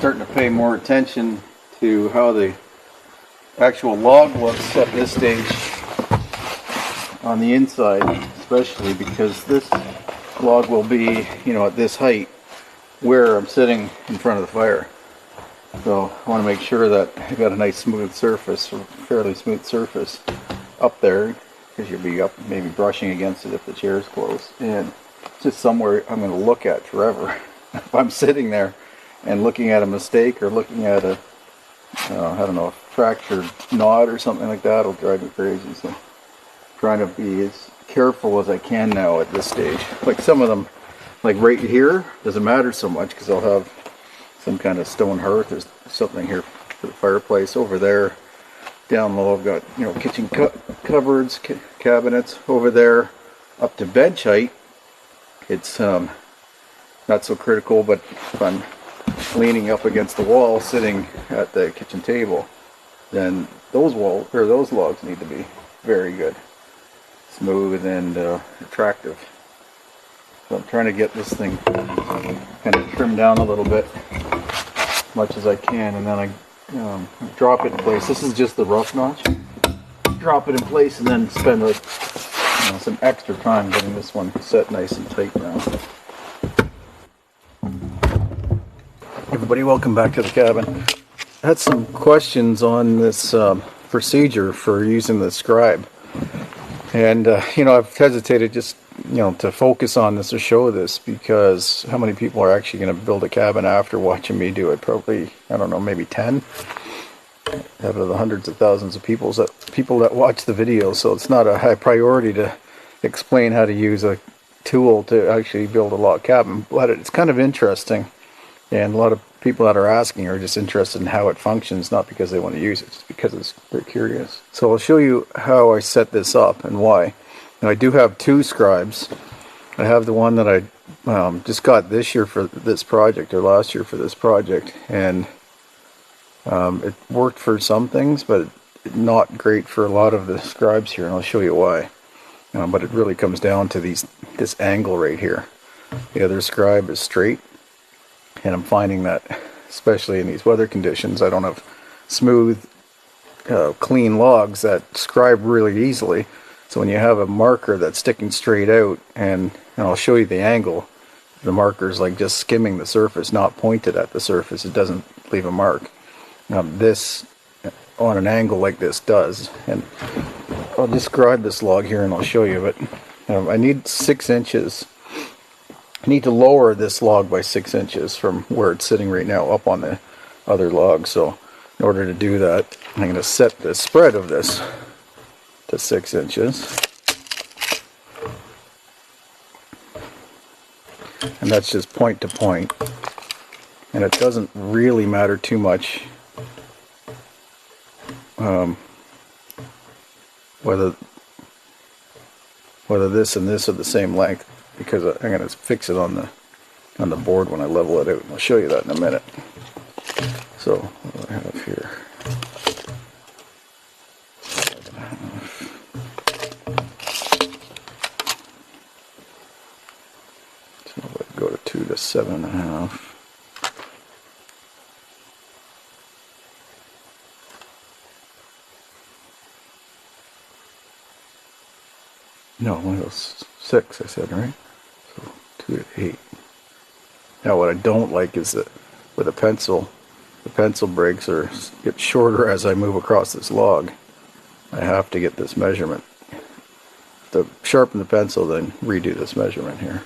starting to pay more attention to how the actual log looks at this stage on the inside, especially because this log will be, you know, at this height where I'm sitting in front of the fire. So I want to make sure that I got a nice smooth surface, or fairly smooth surface up there, because you'll be up maybe brushing against it if the chair's closed. And just somewhere I'm going to look at forever. If I'm sitting there and looking at a mistake or looking at a, I don't know, a fractured knot or something like that, it'll drive me crazy. So I'm trying to be as careful as I can now at this stage. Like some of them, like right here, doesn't matter so much because I'll have some kind of stone hearth or something here for the fireplace. Over there, down low, I've got, you know, kitchen cupboards, cabinets. Over there, up to bench height, it's not so critical, but if I'm leaning up against the wall, sitting at the kitchen table, then those logs need to be very good, smooth and attractive. So I'm trying to get this thing kind of trimmed down a little bit, as much as I can, and then I drop it in place. This is just the rough notch. Drop it in place, and then spend some extra time getting this one set nice and tight now. Everybody, welcome back to the cabin. I had some questions on this procedure for using the scribe, and I've hesitated just to focus on this or show this, because how many people are actually going to build a cabin after watching me do it? Probably, I don't know, maybe 10 out of the hundreds of thousands of people that watch the video. So it's not a high priority to explain how to use a tool to actually build a log cabin, but it's kind of interesting. And a lot of people that are asking are just interested in how it functions, not because they want to use it, just because they're curious. So I'll show you how I set this up and why. Now, I do have two scribes. I have the one that I just got this year for this project, or last year for this project, and it worked for some things, but not great for a lot of the scribes here, and I'll show you why. But it really comes down to this angle right here. The other scribe is straight. And I'm finding that, especially in these weather conditions, I don't have smooth, clean logs that scribe really easily. So when you have a marker that's sticking straight out, and I'll show you the angle, the marker's like just skimming the surface, not pointed at the surface, it doesn't leave a mark. This, on an angle like this, does. And I'll describe this log here and I'll show you, but I need 6 inches. I need to lower this log by 6 inches from where it's sitting right now up on the other log. So in order to do that, I'm going to set the spread of this to 6 inches. And that's just point to point. And it doesn't really matter too much whether this and this are the same length, because I'm going to fix it on the board when I level it out. I'll show you that in a minute. So what do I have here? So I'll go to 2 to 7.5. No, one of those 6, I said, right? So 2 to 8. Now what I don't like is that with a pencil, the pencil breaks or get shorter as I move across this log. I have to get this measurement. To sharpen the pencil, then redo this measurement here.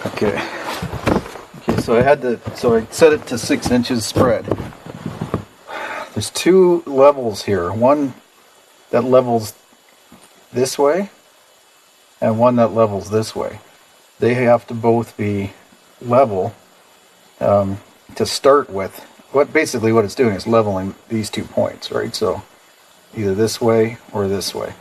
Okay, so I set it to 6 inches spread. There's 2 levels here. One that levels this way, and one that levels this way. They have to both be level to start with. Basically what it's doing is leveling these 2 points, right? So either this way or this way.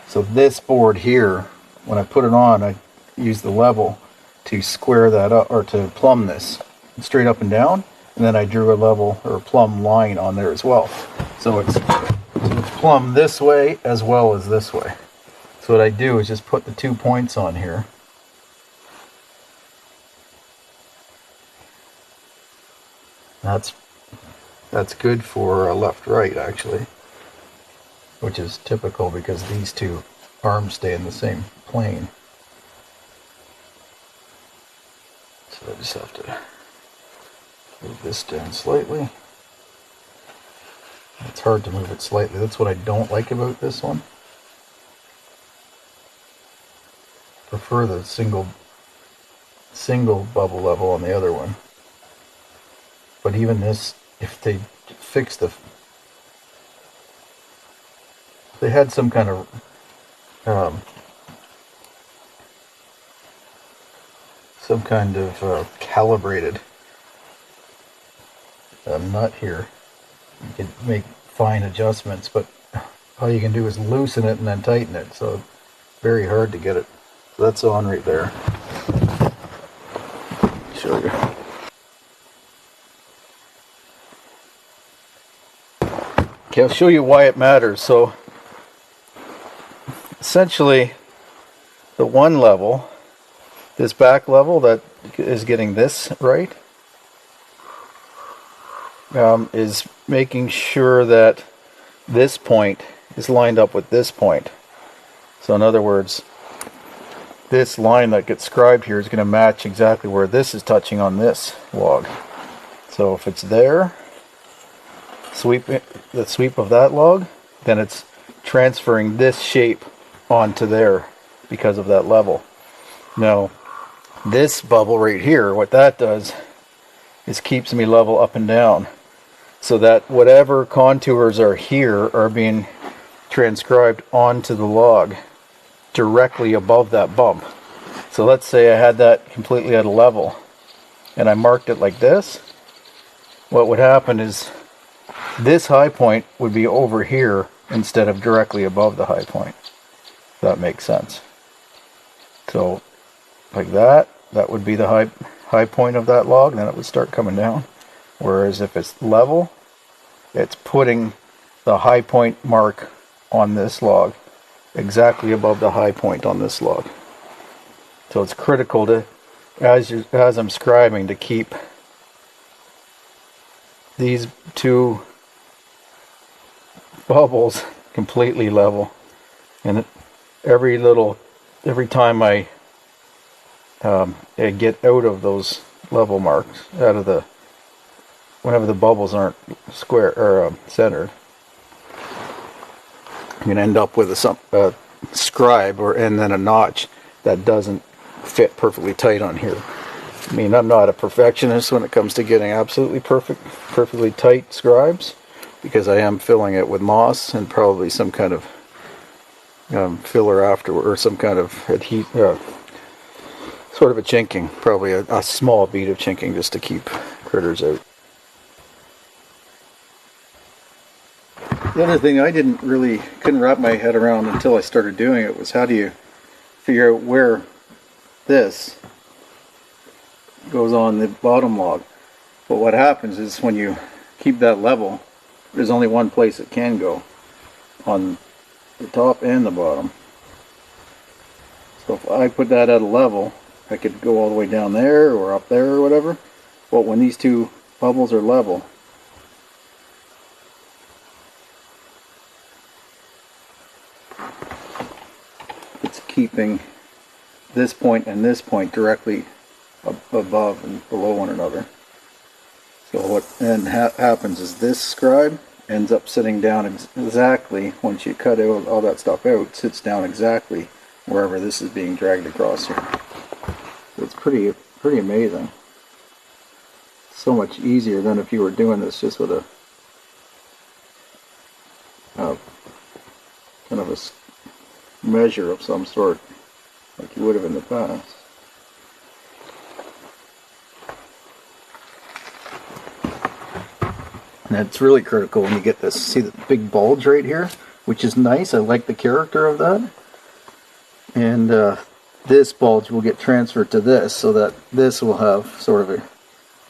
So this board here, when I put it on, I use the level to square that up, or to plumb this straight up and down, and then I drew a level or a plumb line on there as well. So it's plumb this way as well as this way. So what I do is just put the 2 points on here. That's good for left-right actually, which is typical because these two arms stay in the same plane. So I just have to move this down slightly. It's hard to move it slightly. That's what I don't like about this one. Prefer the single bubble level on the other one. But even this, if they fix they had some kind of calibrated nut here, you can make fine adjustments, but all you can do is loosen it and then tighten it, so it's very hard to get it. So that's on right there. Show you. Okay, I'll show you why it matters. So essentially the one level, this back level that is getting this right, is making sure that this point is lined up with this point. So in other words, this line that gets scribed here is going to match exactly where this is touching on this log. So if it's there, the sweep of that log, then it's transferring this shape onto there because of that level. Now, this bubble right here, what that does is keeps me level up and down, so that whatever contours are here are being transcribed onto the log directly above that bump. So let's say I had that completely at a level and I marked it like this. What would happen is this high point would be over here instead of directly above the high point. If that makes sense. So like that would be the high point of that log, then it would start coming down. Whereas if it's level, it's putting the high point mark on this log exactly above the high point on this log. So it's critical to, as I'm scribing, to keep these two bubbles completely level. And every time I get out of those level marks, whenever the bubbles aren't square or centered, I'm going to end up with a scribe and then a notch that doesn't fit perfectly tight on here. I mean, I'm not a perfectionist when it comes to getting absolutely perfectly tight scribes, because I am filling it with moss and probably some kind of filler afterward, or some kind of sort of a chinking, probably a small bead of chinking just to keep critters out. The other thing I couldn't wrap my head around until I started doing it was, how do you figure out where this goes on the bottom log? But what happens is, when you keep that level, there's only one place it can go, on the top and the bottom. So if I put that at a level, I could go all the way down there or up there or whatever. But when these two bubbles are level, it's keeping this point and this point directly above and below one another. So what then happens is, this scribe ends up sitting down exactly, once you cut all that stuff out, sits down exactly wherever this is being dragged across here. So it's pretty amazing. So much easier than if you were doing this just with a kind of a measure of some sort, like you would have in the past. And it's really critical when you get this, see the big bulge right here, which is nice. I like the character of that. And this bulge will get transferred to this, so that this will have sort of a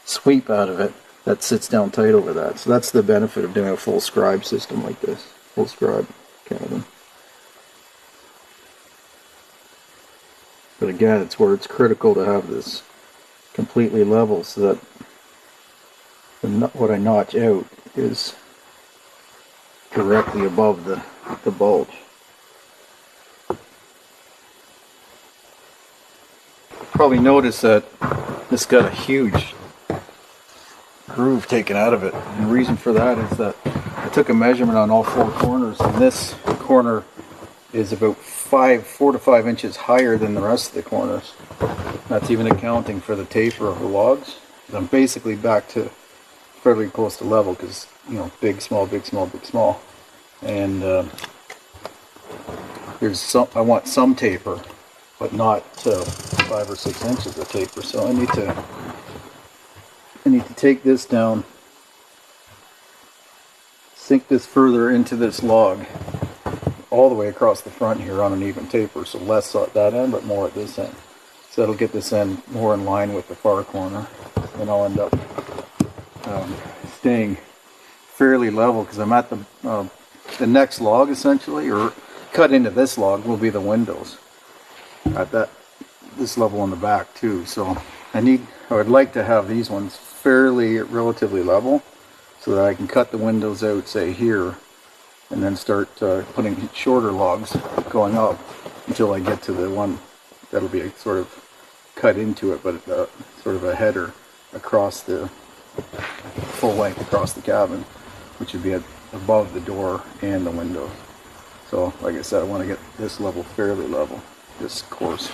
sweep out of it that sits down tight over that. So that's the benefit of doing a full scribe system like this, full scribe cabin. But again, it's where it's critical to have this completely level, so that what I notch out is directly above the bulge. Probably notice that this got a huge groove taken out of it, and the reason for that is that I took a measurement on all four corners, and this corner is about 4 to 5 inches higher than the rest of the corners. That's even accounting for the taper of the logs. I'm basically back to fairly close to level because, you know, big, small, big, small, big, small. And I want some taper, but not 5 or 6 inches of taper. So I need to take this down, sink this further into this log, all the way across the front here on an even taper. So less at that end, but more at this end. So that'll get this end more in line with the far corner, and I'll end up staying fairly level because I'm at the next log essentially, or cut into this log will be the windows at this level on the back too. So I would like to have these ones relatively level so that I can cut the windows out, say here, and then start putting shorter logs going up until I get to the one that'll be sort of cut into it, but sort of a header across the full length across the cabin, which would be above the door and the windows. So like I said, I want to get this level fairly level, this course.